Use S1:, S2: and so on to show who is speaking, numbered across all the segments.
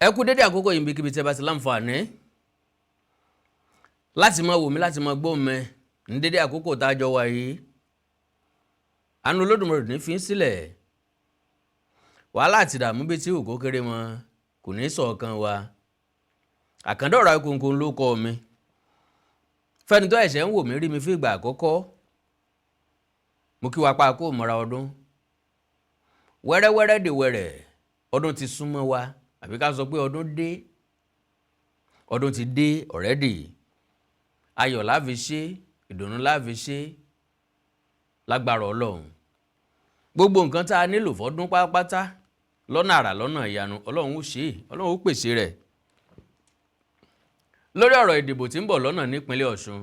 S1: ẹ kú dédé àkókò yìí níbikíbi tí ẹ bá ti láǹfààní láti máa wò mí láti máa gbọ́ mi ní dédé àkókò tá a jọ wà yìí. Àánú Olódùmarè ní fi ń sílẹ̀ wàhálà àti ìdààmú bíi tí òkó kéré mọ́ kò ní ṣọ̀kan wa. Àkàndá ọ̀rọ̀ Awikonko ló kọ́ mi. Fẹ́ni tó ẹ̀ṣẹ̀ ń wò mí rí mi fún ìgbà àkọ́kọ́, mo kí wa pa kó mọ́ra ọdún wẹ́rẹ́wẹ́rẹ́ dè wẹ́rẹ́, ọdún ti súnmọ́ wa àbí ká sọ pé ọdún ti dé already. Ayọ̀ la fi ṣe, ìdùnnú la fi ṣe lágbára Ọlọ́run. Gbogbo nǹkan tá a nílò fọ́dún pátápátá lọ́nà àrà lọ́nà ìyanu Ọlọ́run ó ṣe, Ọlọ́run ó pèsè rẹ̀. Lórí ọ̀rọ̀ ìdìbò tí ń bọ̀ lọ́nà nípínlẹ̀ Ọ̀ṣun,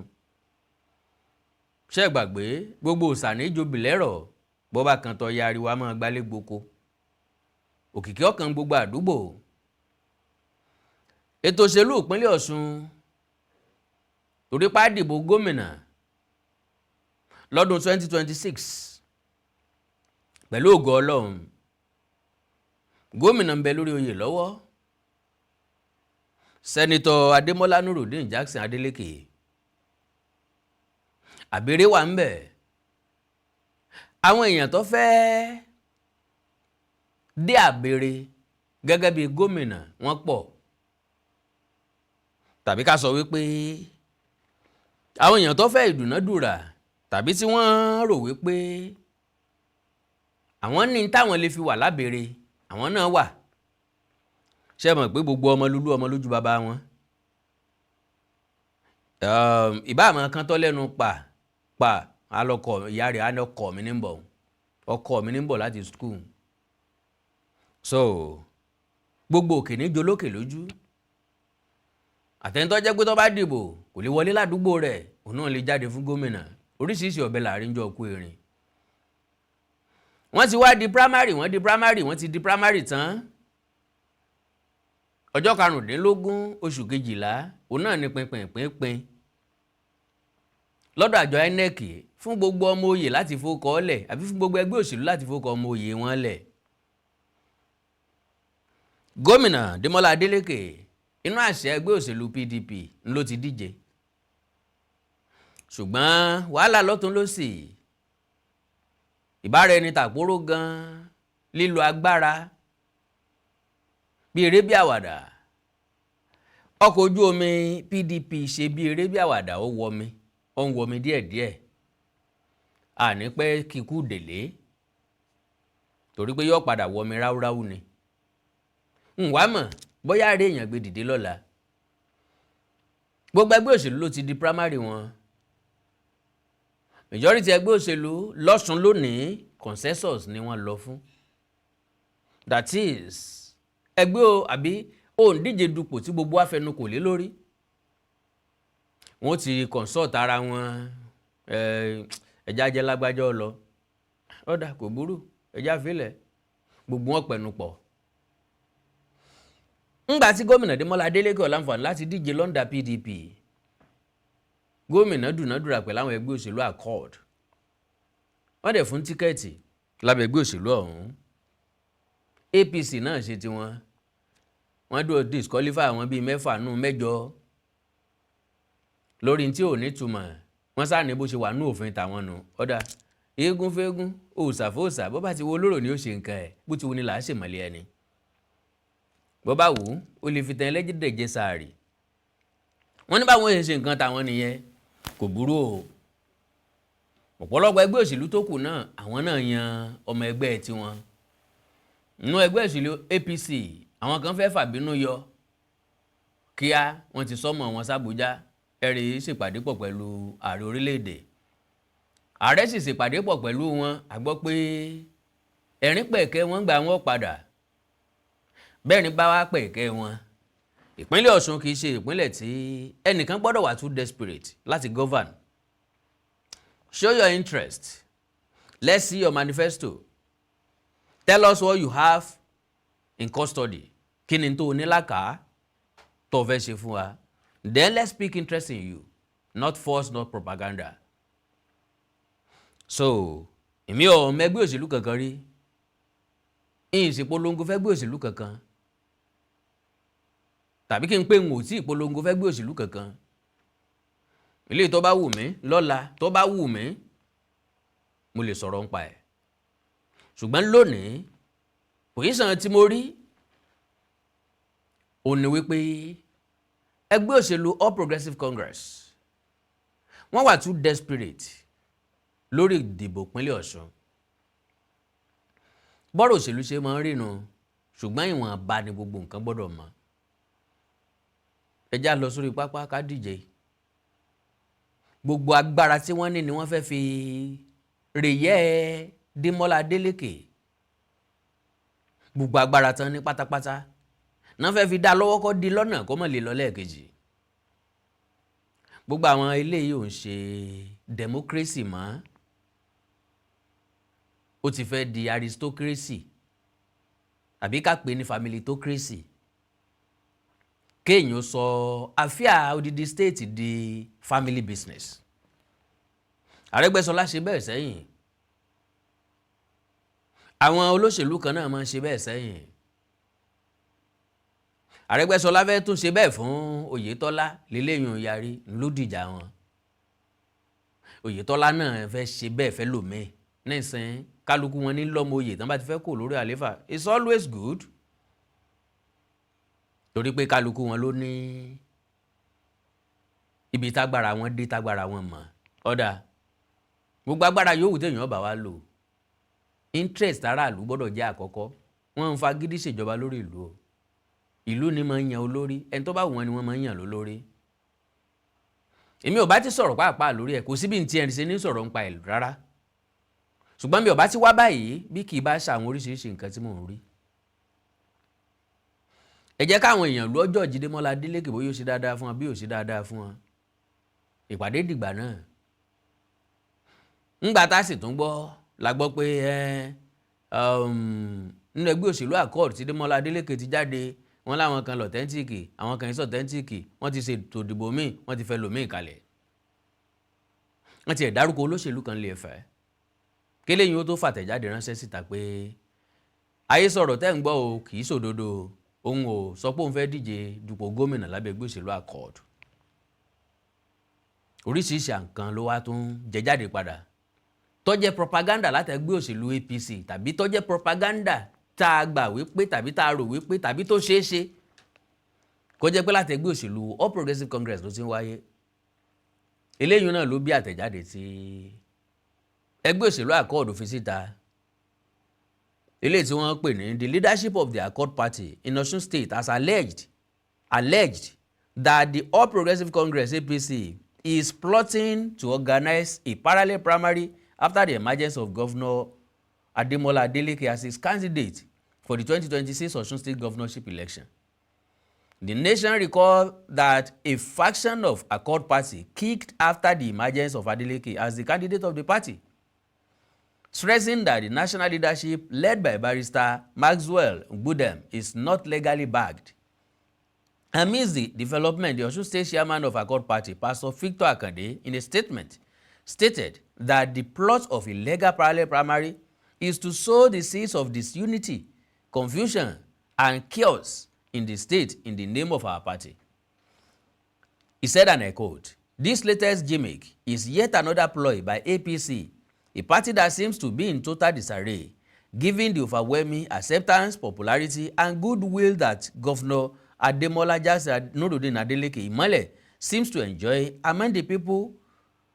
S1: ṣé gbàgbé gbogbo òsàní jobi lẹ́rọ̀ bọ́bá kan tọ́ ya ariwo máa gbálé gboko, òkìkí ọkàn gbogbo àdúgbò. Ètò òṣèlú ìpínlẹ̀ Ọ̀ṣun torí pa dìbò gómìnà lọ́dún 2026 pẹ̀lú ògo Ọlọ́run, gómìnà ń bẹ lórí oyè lọ́wọ́, sẹ́nitọ̀ Demola Jackson Adeleke. Àbèrè wà ń bẹ, àwọn èèyàn tó fẹ́ dé àbèrè gẹ́gẹ́ bí gómìnà wọ́n pọ̀, tàbí ká sọ wípé àwọn èèyàn tó fẹ́ ìdúnàdúrà tàbí tí wọ́n rò wípé àwọn ní táwọn lè fi wà lábèrè àwọn náà wà. Ṣé mọ̀ pé gbogbo ọmọ lójú bàbá wọn, ìbá àmọ́ kan tọ́ lẹ́nu pa alọ́kọ̀ ìyá rẹ̀ á ní ọkọ̀ mi ní bọ̀ láti school. So gbogbo òkè ní jolókè lójú, àtẹ̀ntọ́ jẹ́ pé tó bá dìbò kò lè wọlé ládùúgbò rẹ̀, òun náà lè jáde fún gómìnà. Oríṣiríṣi ọ̀bẹ láàrin jọ kú erin. Wọ́n ti wá di primary, wọ́n ti di primary tán. Ọjọ́ 15 oṣù kejìlá òun náà ní pínpín lọ́dọ̀ àjọ INEC fún gbogbo ọmọ oyè láti fowókọ lẹ̀ àbí fún gbogbo ẹgbẹ́ òṣèlú láti fowókọ ọmọ oyè wọn lẹ̀. Gómìnà Demola Adeleke inú àṣẹ ẹgbẹ́ òṣèlú PDP ló ti díje, ṣùgbọ́n wàhálà lọ́tún lósì, ìbára ẹni tàpóró gan, lílo agbára bí eré bí àwàdà. Ọkọ̀ ojú omi PDP ṣe bí eré bí àwàdà, ó ń wọmi díẹ̀díẹ̀. Àní pé kíkú délé torí pé yóò padà wọmi ráúráú ni. Ǹwá mọ̀ bóyá rí èèyàn gbé dìde lọ́la. Gbogbo ẹgbẹ́ òṣèlú ló ti di primary wọn. Majority ẹgbẹ́ òṣèlú lọ́sùn lónìí consensus ni wọ́n lọ fún. That is ẹgbẹ́ àbí òǹdíje dupò tí gbogbo afẹnukò lé lórí. Wọ́n ti consult ara wọn, ẹja jẹ́ lágbájá lọ, ọ̀dà kò burú, ẹja fílẹ̀, gbogbo wọn pẹ̀nu pọ̀. Ńgbà tí gómìnà Demola Adeleke láǹfààní láti díje lọ́ndà PDP, gómìnà dúnàdúrà pẹ̀lú àwọn ẹgbẹ́ òṣèlú Accord, wọ́n dẹ̀ fún tíkẹ́ẹ̀tì lábẹ́ ẹgbẹ́ òṣèlú ọ̀hún. APC náà ṣe tiwọn, wọ́n dúró disqualify àwọn bíi 6 nínú 8 lórí tí ò ní túmọ̀. Wọ́n sáà ní bó ṣe wà ní òfin tàwọn nù. Ọ̀dà eégún fẹ́gún, òòṣà fòòṣà, bó bá ti wo olóró ni ó ṣe nǹkan ẹ̀, bó ti wo ni là á ṣèmọ̀lẹ́ ẹni. Bó bá wù ú, ó lè fi tàn ẹlẹ́jẹ̀dẹ̀ jẹ sàárì. Wọ́n ní báwọn ṣe nǹkan tàwọn nìyẹn, kò burú o. Ọ̀pọ̀lọpọ̀ ẹgbẹ́ òṣèlú tó kù náà, àwọn náà yan ọmọ ẹgbẹ́ tiwọn. Nínú ẹgbẹ́ òṣèlú APC, àwọn kan fẹ́ fàbínú yọ kíá, wọ́n ti sọ́mọ̀ wọn s'Àbújá. Ẹ̀rí ṣèpàdé pọ̀ pẹ̀lú ààrẹ orílẹ̀-èdè. Ààrẹ sì ṣèpàdé pọ̀ pẹ̀lú wọn, a gbọ́ pé ẹ̀rín pẹ̀kẹ́ wọn gbà wọ́n padà. Bẹ́ẹ̀ ni bá wá pẹ̀kẹ́ wọn. Ìpínlẹ̀ Ọ̀ṣun kì í ṣe ìpínlẹ̀ tí ẹnìkan gbọ́dọ̀ wà too desperate láti govern. Show your interest. Let's see your manifesto. Tell us what you have in custody. Kí ni tó ní lákàá tó fẹ́ ṣe fún wa? Then let's speak interest in you, not force, not propaganda. So, èmi ò mẹ́gbẹ́ òṣèlú kankan rí. Ìsìpolongo fẹ́ gbé òṣèlú kankan. tàbí kí n pé n ò tí ìpolongo fẹ́ gbé òṣèlú kankan. Ilé tó bá wù mí lọ́la tó bá wù mí mo lè sọ̀rọ̀ nípa ẹ̀. Ṣùgbọ́n lónìí pòsíṣàn tí mo rí ó ní wípé ẹgbẹ́ òṣèlú All Progressives Congress wọ́n wà too desperate lórí ìdìbò ìpínlẹ̀ Ọ̀ṣun. Bọ́rọ̀ òṣèlú ṣe máa ń rínu ṣùgbọ́n ìwọ̀nba ni gbogbo nǹkan gbọ́dọ̀ mọ̀. Ẹ já lọ sórí pápá ká díje. Gbogbo agbára tí wọ́n ní ni wọ́n fẹ́ fi rèyẹ́ Demola Adeleke. Gbogbo agbára tán ní pátápátá náà fẹ́ fi dá lọ́wọ́ kọ́ di lọ́nà kó mọ̀ lè lọ lẹ́ẹ̀kejì. Gbogbo àwọn eléyìí ò ń ṣe democracy mọ́. Ó ti fẹ́ di aristocracy àbí ká pè ní familitocracy. Kéèyàn sọ àfíà odidi state di family business. Arẹ́gbẹ́ṣọlá ṣe bẹ́ẹ̀ sẹ́yìn. Àwọn olóṣèlú kan náà máa ń ṣe bẹ́ẹ̀ sẹ́yìn. Arẹ́gbẹ́ṣọlá fẹ́ tún ṣe bẹ́ẹ̀ fún Oyètọ́lá lélẹ́yìn yarí lódìjà wọn. Oyètọ́lá náà fẹ́ ṣe bẹ́ẹ̀ fẹ́ lòmíì. Nísìnyí kálukú wọn ní lọ́mọ oyè tán bá ti fẹ́ kó lórí àléfà. It's always good. Torí pé kálukú wọn ló ní ibi tágbára wọn dé tágbára wọn mọ̀. Ọ̀dà gbogbo agbára yòówù téèyàn bá wá lò. Interest aráàlú gbọ́dọ̀ jẹ́ àkọ́kọ́. Wọ́n ń fagídí ṣèjọba lórí ìlú o. Ìlú ni máa ń yan olórí. Ẹni tó bá wù wọ́n ni wọ́n máa ń yàn lólórí. Èmi ò bá ti sọ̀rọ̀ pàápàá lórí ẹ̀ kò síbi tí ẹni ṣe ní sọ̀rọ̀ nípa ìlú rárá. Ṣùgbọ́n mi ò bá ti wá báyìí bí kì í bá ṣàwọn oríṣiríṣi nǹkan tí mò ń rí. Ẹ jẹ́ káwọn èèyàn lu ọjọ́ Demola Adeleke bóyá ó ṣe dáadáa fún wọn bí ó ṣe dáadáa fún wọn. Ìpàdé dìgbà náà. Ńgbà tá a sì tún gbọ́ la gbọ́ pé nínú ẹgbẹ́ òṣèlú Accord tí Demola Adeleke ti jáde wọ́n láwọn kan lọ tẹ́ńtìkì àwọn kan ìsọ̀ tẹ́ńtìkì wọ́n ti ṣe ètò ìdìbò míì wọ́n ti fẹ́ lòmíì kalẹ̀. Wọ́n ti ẹ̀ dárúkọ olóṣèlú kan lè fẹ́. Kéléyìn ó tó fàtẹ̀jáde ránṣẹ́ síta pé ayé sọ̀rọ̀ tẹ́ ń gbọ́ o kì í ṣòdodo òun ò sọ pé òun fẹ́ díje dupò gómìnà lábẹ́ ẹgbẹ́ òṣèlú Accord. Oríṣiríṣi nǹkan ló wá tún jẹ jáde padà tó jẹ́ propaganda láti ẹgbẹ́ òṣèlú APC tàbí tó jẹ́ propaganda tá a gbà wípé tàbí tá a rò wípé tàbí tó ṣeé ṣe kó jẹ́ pé láti ẹgbẹ́ òṣèlú All Progressives Congress ló ti ń wáyé. Eléyìí náà ló bí àtẹ̀jáde tí ẹgbẹ́ òṣèlú Accord fi síta. Eléyìí tí wọ́n pè ní the leadership of the Accord Party in Osun State has alleged that the All Progressives Congress APC is plotting to organize a parallel primary after the emergence of Governor Demola Adeleke as his candidate for the 2026 Osun State governorship election. The nation recalled that a faction of Accord Party kicked after the emergence of Adeleke as the candidate of the party, stressing that the national leadership led by Barrister Maxwell Gbudem is not legally backed. Amidst the development, the Osun State chairman of Accord Party, Pastor Victor Akande, in a statement, stated that the plot of a legal parallel primary is to sow the seeds of disunity, confusion, and chaos in the state in the name of our party. He said, and I quote, "This latest gimmick is yet another ploy by APC, a party that seems to be in total disarray, given the overwhelming acceptance, popularity, and goodwill that Governor Demola Nuruddin Adeleke Imole seems to enjoy among the people,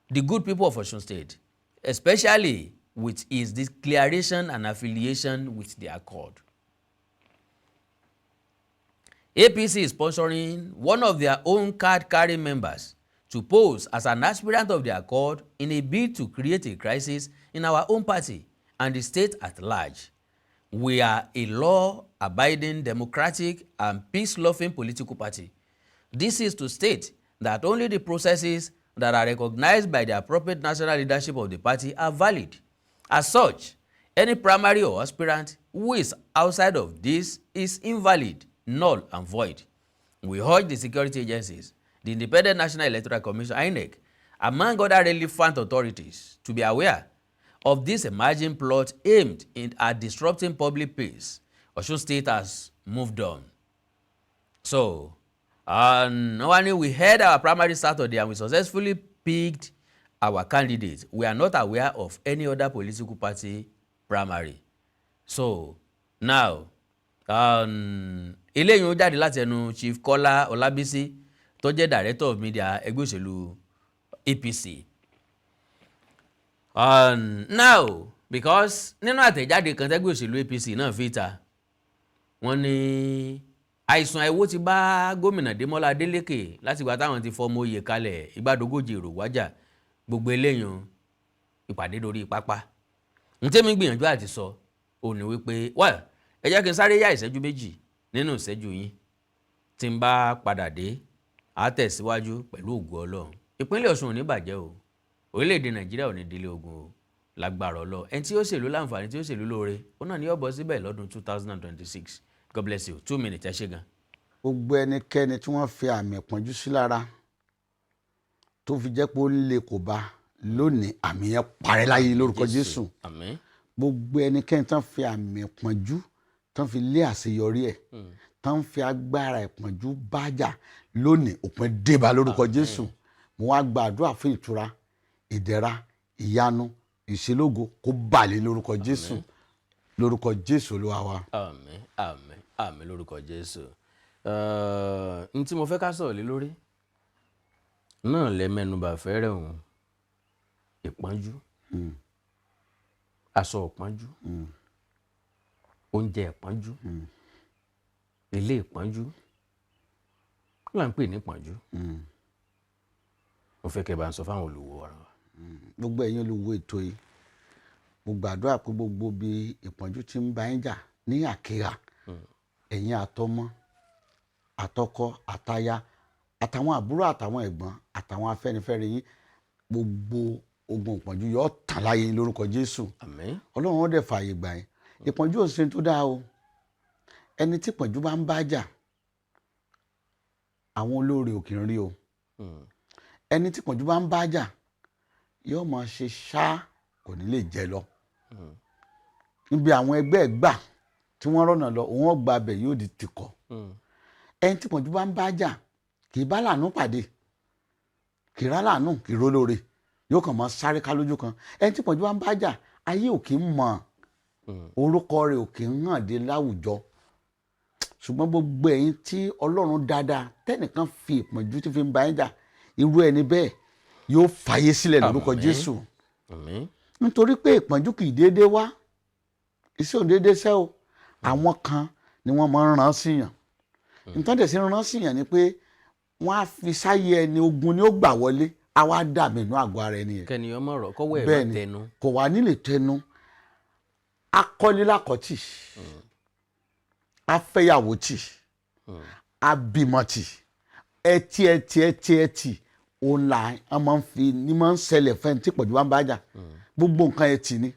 S1: the good people of Osun State, especially with his declaration and affiliation with the Accord." APC is sponsoring one of their own card-carrying members to pose as an aspirant of the Accord in a bid to create a crisis in our own party and the state at large. We are a law-abiding, democratic, and peace-loving political party. This is to state that only the processes that are recognized by the appropriate national leadership of the party are valid. As such, any primary or aspirant who is outside of this is invalid, null, and void. We urge the security agencies, the Independent National Electoral Commission (INEC), among other relevant authorities, to be aware of this emerging plot aimed at disrupting public peace. Osun State has moved on. So, We held our primary Saturday and we successfully picked our candidate. We are not aware of any other political party primary. So now eléyìí ó jáde láti ẹnu Chief Kọ́lá Ọlábísí tó jẹ́ director of media ẹgbẹ́ òṣèlú APC. Now because nínú àtẹ̀jáde kan tẹ́gbẹ́ òṣèlú APC náà fi ta wọ́n ní àìsàn àìwó ti bá gómìnà Demola Adeleke láti ìgbà táwọn ti fọmọ oyè kalẹ̀ ìgbàdógójì èrò wájà gbogbo eléyìn ìpàdé lórí pápá. Ntẹ́mi gbìyànjú àti sọ òní wípé ẹ jẹ́ kí n sáré yá ìṣẹ́jú méjì nínú ìṣẹ́jú yín tí n bá padà dé á tẹ̀síwájú pẹ̀lú ògo Ọlọ́run. Ìpínlẹ̀ Ọ̀ṣun ò ní bàjẹ́ o, orílẹ̀-èdè Nàìjíríà ò ní délé ogun o, lágbára Ọlọ́run. Ẹni tí ó ṣèlú láǹfààní tí ó ṣèlú lóore ó náà ní ó bọ́ síbẹ̀ lọ́dún 2026. God bless you. 2 minutes ẹ ṣé gan.
S2: Gbogbo ẹnikẹ́ni tí wọ́n fi àmì ìpọ́njú sí lára tó fi jẹ́ pé ó lè kó bá lónìí àmì yẹn parẹ́ láyé lórúkọ Jésù.
S1: Àmín.
S2: Gbogbo ẹnikẹ́ni tí wọ́n fi àmì ìpọ́njú tí wọ́n fi lé àṣeyọrí ẹ̀ tí wọ́n fi agbára ìpọ́njú bájà lónìí òpin débá lórúkọ Jésù. Mo wá gbàdúrà fún ìtura, ìdẹ̀ra, ìyanu, ìṣelógo kó bàlẹ̀ lórúkọ Jésù. Lórúkọ Jésù Olúwa wa.
S1: Àmín, àmín, àmín lórúkọ Jésù. N tí mo fẹ́ ká sọ̀rọ̀ lé lórí náà lẹ mẹ́nubà fẹ́rẹ̀ òun ìpọ́njú, aṣọ ìpọ́njú, oúnjẹ ìpọ́njú, ilé ìpọ́njú, kí là ń pè ní ìpọ́njú? Mo fẹ́ kẹ́ bá ń sọ fáwọn olùwò ọ̀rọ̀ wa.
S2: Gbogbo ẹ̀yin olùwò ètò yìí mo gbàdúrà pé gbogbo bí ìpọ́njú tí ń bá yín jà ní àkírà ẹ̀yin àtọmọ àtọkọ àtaya àtàwọn àbúrò àtàwọn ẹ̀gbọ́n àtàwọn afẹ́nifẹ́re yín gbogbo ogun ìpọ́njú yóò tàn láyé yín lórúkọ Jésù.
S1: Àmín.
S2: Ọlọ́run ó dẹ̀ fààyè gbà yín. Ìpọ́njú ò sí tó dáa o. Ẹni tí ìpọ́njú bá ń bá jà àwọn olóore ò kì í rí o. Ẹni tí ìpọ́njú bá ń bá jà yóò máa ṣe ṣá kò ní lè jẹ lọ. Níbi àwọn ẹgbẹ́ gbà tí wọ́n rọ́nà lọ òun ọgbà abẹ yóò di tìkọ̀. Ẹni tí ìpọ́njú bá ń bá jà kì í bá làánú pàdé, kì í rá làánú, kì í rólóore, yóò kàn máa sáré ká lójú kan. Ẹni tí ìpọ́njú bá ń bá jà ayé ò kì í mọ̀, orúkọ rẹ̀ ò kì í hàn dé láwùjọ. Ṣùgbọ́n gbogbo ẹ̀yin tí Ọlọ́run dáadáa tẹ́nìkan fi ìpọ́njú tí fi ń bá yín jà irú ẹni bẹ́ẹ̀ yóò fàyè sílẹ̀ lórúkọ Jésù.
S1: Àmín.
S2: Nítorí pé ìpọ́njú kì í déédé wá, iṣẹ́ ò déédé ṣẹ́ o. Àwọn kan ni wọ́n máa ń rán síyàn. Nítorí tẹ̀sí rán síyàn ni pé wọ́n á fi sáyé ẹni ogun ni ó gbà wọlé á wá dàbí inú àgọ́ ara ẹni yẹn.
S1: Kẹ́ni ọmọ ọ̀rọ̀ kọ́wọ́ ẹ̀ bá tẹnu.
S2: Kò wá nílé tẹnu. Akọ́lé lákọ̀tì, afẹ́yàwó tì, abímọ tì, ẹtì òun là á máa ń fi ní máa ń ṣẹlẹ̀ fẹ́ni tí ìpọ́njú bá ń bá jà. Gbogbo nǹkan ẹtì ni.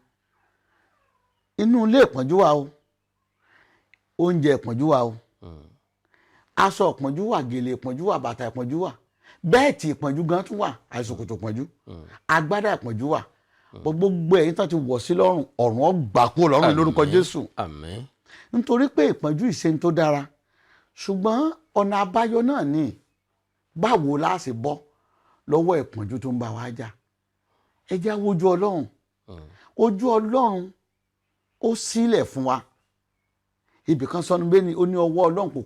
S2: Inú ilé ìpọ́njú wà o, oúnjẹ ìpọ́njú wà o, aṣọ ìpọ́njú wà, gèlè ìpọ́njú wà, bàtà ìpọ́njú wà, bẹ́ẹ̀tì ìpọ́njú gan tún wà, àìsòkòtò ìpọ́njú, agbádá ìpọ́njú wà. Gbogbo ẹ̀yin tán ti wọ̀ sí lọ́rùn ọ̀run ọgbà kúrò lọ́rùn lórúkọ Jésù.
S1: Àmín.
S2: Nítorí pé ìpọ́njú ìṣe tó dára ṣùgbọ́n ọ̀nà àbáyọ náà ni báwo la ṣe bọ́ lọ́wọ́ ìpọ́njú tó ń bá wa jà. Ẹ jẹ́ wojú Ọlọ́run. Ojú Ọlọ́run ó sílẹ̀ fún wa. Ibì kan sọnù bẹ́ẹ̀ ni ó ní ọwọ́ Ọlọ́run kò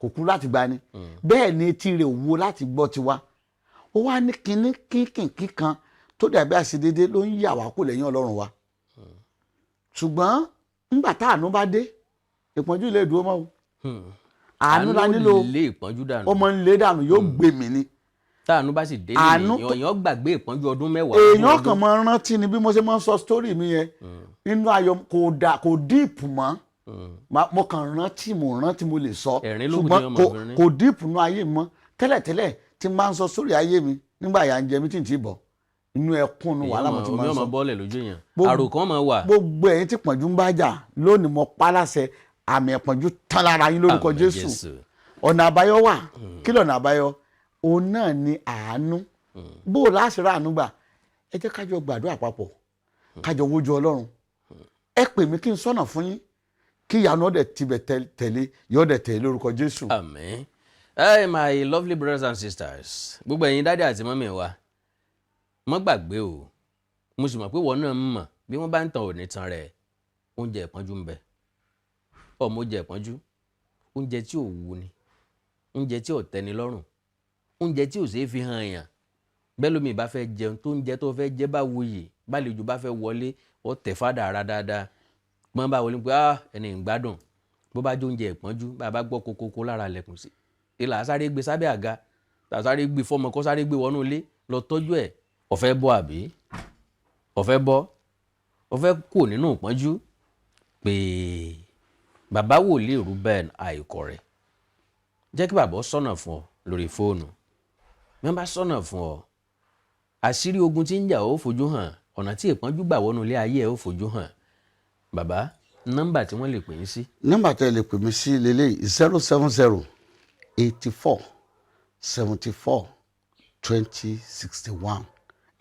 S2: kúrú láti gbà ni. Bẹ́ẹ̀ ni etí rẹ̀ wo láti gbọ́ tiwa. Ó wá ní kinní kínkìnkí kan tó dàbí àṣedédé ló ń yà wá kó lẹ́yìn Ọlọ́run wa. Ṣùgbọ́n nígbà tá àánú bá dé ìpọ́njú ilé ìdúró mọ́ o. Àánú la nílò ọmọ nílé dànù yóò gbé mi ni.
S1: Táànú bá sì dé nìyẹn èèyàn gbàgbé ìpọ́njú ọdún mẹ́wàá.
S2: Èèyàn kàn máa rántí ni bí mo ṣe máa ń sọ sítórì mi yẹn nínú ayọ̀ kò díìpù mọ́. Mo kàn rántí mo lè sọ ṣùgbọ́n kò díìpù nú ayé mi mọ́. Tẹ́lẹ̀tẹ́lẹ̀ tí n bá ń sọ sórí ayé mi nígbà yà ń jẹ mí tí n ti bọ̀ inú ẹkún nu wàhálà mo ti máa ń sọ.
S1: omi ọmọ bọ́ọ̀lẹ̀ lójú yẹn àròkàn máa wà.
S2: Gbogbo ẹ̀yin tí pọ̀njú ń bá jà lónìí mo pa láṣẹ àmì ìpọ́njú tán lára yín lórúkọ Jésù. Ọ̀nà àbáyọ wà. Kí lọ̀nà àbáyọ? Òun náà ni àánú. Bó o láṣẹ rà àánú gbà ẹ jẹ́ kájọ gbàdúrà papọ̀ kájọ wojú Ọlọ́run. Ẹ pè mí kí n sọ́nà fún yín kí ìyanu ọ̀dẹ̀ tibẹ̀ tẹ̀lé yọ̀ọ̀dẹ̀ tẹ̀lé lórúkọ Jésù.
S1: Àmín. Hey my lovely brothers and sisters, gbogbo ẹ̀yin dáadé àti mọ́mì wa, mọ́ gbàgbé o, mo sì mọ̀ pé wọ́n náà mọ̀ bí wọ́n bá ń tan òní tan rẹ̀, oúnjẹ ìpọ́njú ń bẹ. Ọmọ oúnjẹ ìpọ́njú, oúnjẹ tí ò wú ni, oúnjẹ tí ò tẹ́ni lọ́rùn, oúnjẹ tí ò ṣeé fi hàn èèyàn. Bẹ́ẹ̀ lómi bá fẹ́ jẹun tó oúnjẹ tó fẹ́ jẹ bá wuyì, bálejò bá fẹ́ wọlé, ó tẹ̀ fádà ara dáadáa. Gbọ́n bá wọlé pé ẹni ìgbádùn, bó bá jẹ oúnjẹ ìpọ́njú, bá bá gbọ́ kokoko lára lẹ̀kùn sí. Ìlà sáré gbé sábẹ́ àga, sáré gbé fọ́mọ kó sáré gbé wọnú ilé lọ tọ́jú ẹ̀. Ọ̀fẹ́ bọ́ àbí? Ọ̀fẹ́ bọ́? Ọ̀fẹ́ kò nínú ìpọ́njú? Pé bàbá wòlíì Reuben Àìkọ̀rẹ́, jẹ́ kí bàbá sọ́nà fún ọ lórí fóònù. Bí wọ́n bá sọ́nà fún ọ, àṣírí ogun tí ń jà ó fojú hàn, ọ̀nà tí ìpọ́njú gbà wọnú ilé ayé ẹ̀ ó fojú hàn. Bàbá, nọ́mbà tí wọ́n lè pè yín sí.
S2: nọ́mbà tẹ́ lè pè mí sí lélẹ́yìí 070 84 74 20 61.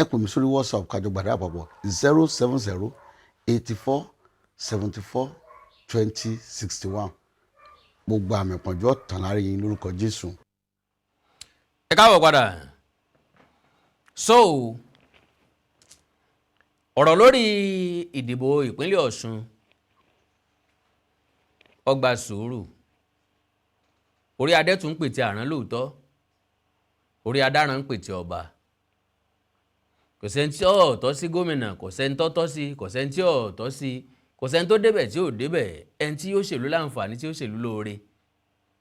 S2: Ẹ pè mí sórí WhatsApp kájọ gbàdá àpapọ̀ 070 84 74 20 61. Gbogbo àmì ìpọ́njú ọ̀tàn lára yín lórúkọ Jésù.
S1: Ẹ káàbọ̀ padà. So, ọ̀rọ̀ lórí ìdìbò ìpínlẹ̀ Ọ̀ṣun ó gba sùúrù. Orí adé tún ń pètè àrán lóòótọ́, orí adáran ń pètè ọba. Kò sẹ́ni tí ó tọ́ sí gómìnà, kò sẹ́ni tó tọ́ sí, kò sẹ́ni tí ó tọ́ sí, kò sẹ́ni tó débẹ̀ tí ò débẹ̀. Ẹni tí yóò ṣèlú láǹfààní, tí yóò ṣèlú lóore,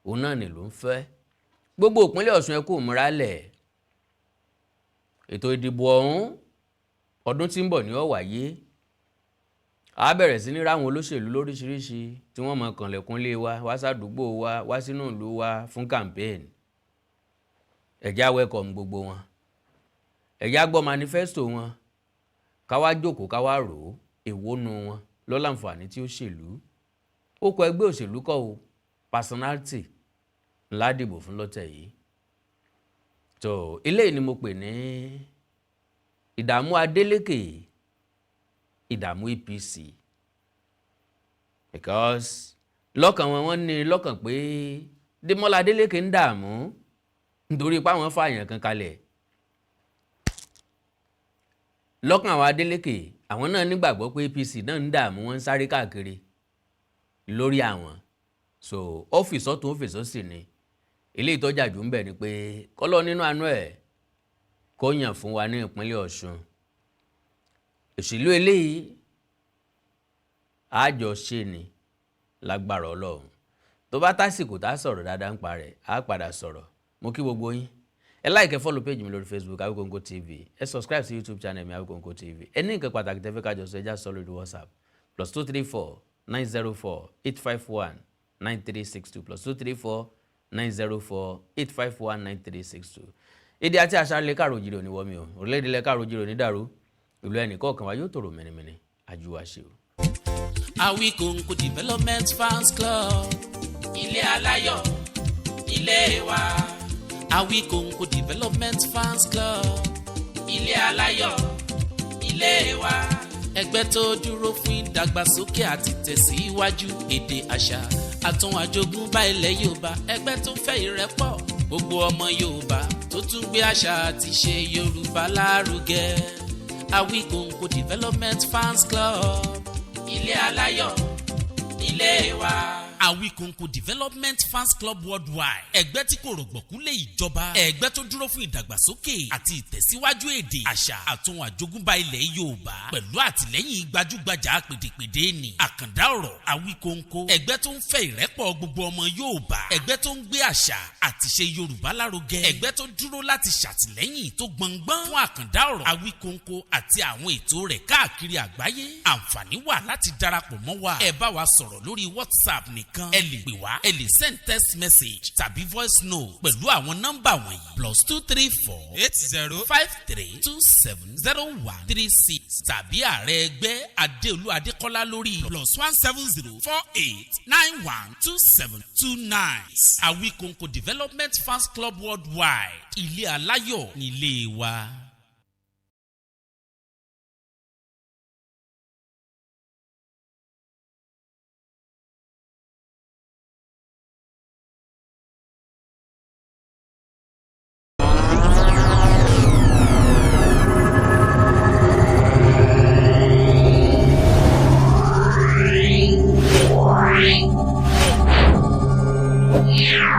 S1: òun náà ni ló ń fẹ́. Gbogbo ìpínlẹ̀ Ọ̀ṣun ẹ kú múra lẹ̀. Ètò ìdìbò ọ̀hún ọdún tí ń bọ̀ ni ó wáyé. A bẹ̀rẹ̀ sí ní ráwọn olóṣèlú lóríṣiríṣi tí wọ́n mọ kànlẹ̀kùn lé wa, wá sádùúgbò wa, wá sínú ìlú wa fún campaign. Ẹ jẹ́ á welcome gbogbo wọn. Ẹ jẹ́ á gbọ́ manifesto wọn. Ká wá jókòó, ká wá rò ó, èwo nu wọn ló láǹfààní tí ó ṣèlú. Ó kọ ẹgbẹ́ òṣèlú kọ́ o, personality ńlá dìbò fún lọ́tẹ̀ yìí. So, eléyìí ni mo pè ní ìdààmú Adeleke, ìdààmú APC. Because lọ́kàn wọn wọ́n ní lọ́kàn pé Demola Adeleke ń dààmú nítorí pé àwọn fààyàn kan kalẹ̀. Lọ́kàn àwọn Adeleke, àwọn náà nígbàgbọ́ pé APC náà ń dààmú, wọ́n ń sáré káàkiri lórí àwọn. So, ọ́fíìsì ọ̀tún ọ́fíìsì òsì ni. Ilé ìtọ́jà jù ń bẹ̀ ni pé kọ́lọ́ nínú àánú ẹ̀ kó yàn fún wa ní ìpínlẹ̀ Ọ̀ṣun. Òṣèlú eléyìí àjọ ṣe ni lágbára Ọlọ́run. Tó bá tásìkò tá sọ̀rọ̀ dáadáa ń pa rẹ̀, á padà sọ̀rọ̀. Mo kí gbogbo yín. Ẹ like, ẹ follow page mi lórí Facebook Awikonko TV. Ẹ subscribe sí YouTube channel mi Awikonko TV. Ẹ ní nǹkan pàtàkì tẹ́ fẹ́ ká jọ sọ, ẹ já sọ lórí WhatsApp +234 904 851 9362 +234 904 851 9362. Èdè àti àṣà lè káàró jìrò ní wọ́mi o. Orílẹ̀-èdè lè káàró jìrò ní dàrú. Ìlú ẹnì kọ̀ọ̀kan wa yóò tòrò mẹ́nìmẹ́nì. Àjùwà ṣe o.
S3: Awikonko Development Fans Club, ilé aláyọ̀, ilé wa. Awikonko Development Fans Club, ilé aláyọ̀, ilé wa. Ẹgbẹ́ tó dúró fún ìdàgbàsókè àti tẹ̀síwájú èdè àṣà àtún àjogúnbá ilẹ̀ Yorùbá. Ẹgbẹ́ tó fẹ́ ìrẹ́pọ̀ gbogbo ọmọ Yorùbá tó tún gbé àṣà àti ṣe Yorùbá lárugẹ. Awikonko Development Fans Club, ilé aláyọ̀, ilé wa. Awikonko Development Fans Club Worldwide, ẹgbẹ́ tí kò rọ̀gbọ̀kú lé ìjọba, ẹgbẹ́ tó dúró fún ìdàgbàsókè àti ìtẹ̀síwájú èdè àṣà àtún àjogúnbá ilẹ̀ Yorùbá pẹ̀lú àtìlẹ́yìn gbajúgbajà pèdèpèdè ní àkàndá ọ̀rọ̀ Awikonko, ẹgbẹ́ tó ń fẹ́ ìrẹ́pọ̀ gbogbo ọmọ Yorùbá, ẹgbẹ́ tó ń gbé àṣà àti ṣe Yorùbá lárugẹ, ẹgbẹ́ tó dúró láti ṣàtìlẹ́yìn tó gbọngbọ́n fún àkàndá ọ̀rọ̀ Awikonko àti àwọn ètò rẹ̀ káàkiri àgbáyé. Àǹfààní wà láti darapọ̀ mọ́ wa. Ẹ bá wa sọ̀rọ̀ lórí WhatsApp nìkan. Ẹ lè pè wá, ẹ lè send text message tàbí voice note pẹ̀lú àwọn nọ́mbà wọ̀nyí +234 80 53 27 0136 tàbí ààrẹ ẹgbẹ́ Adéolú Adékọ́lá lórí +170 48 91 27 29. Awikonko Development Fans Club Worldwide, ilé aláyọ̀ nílé wa. o.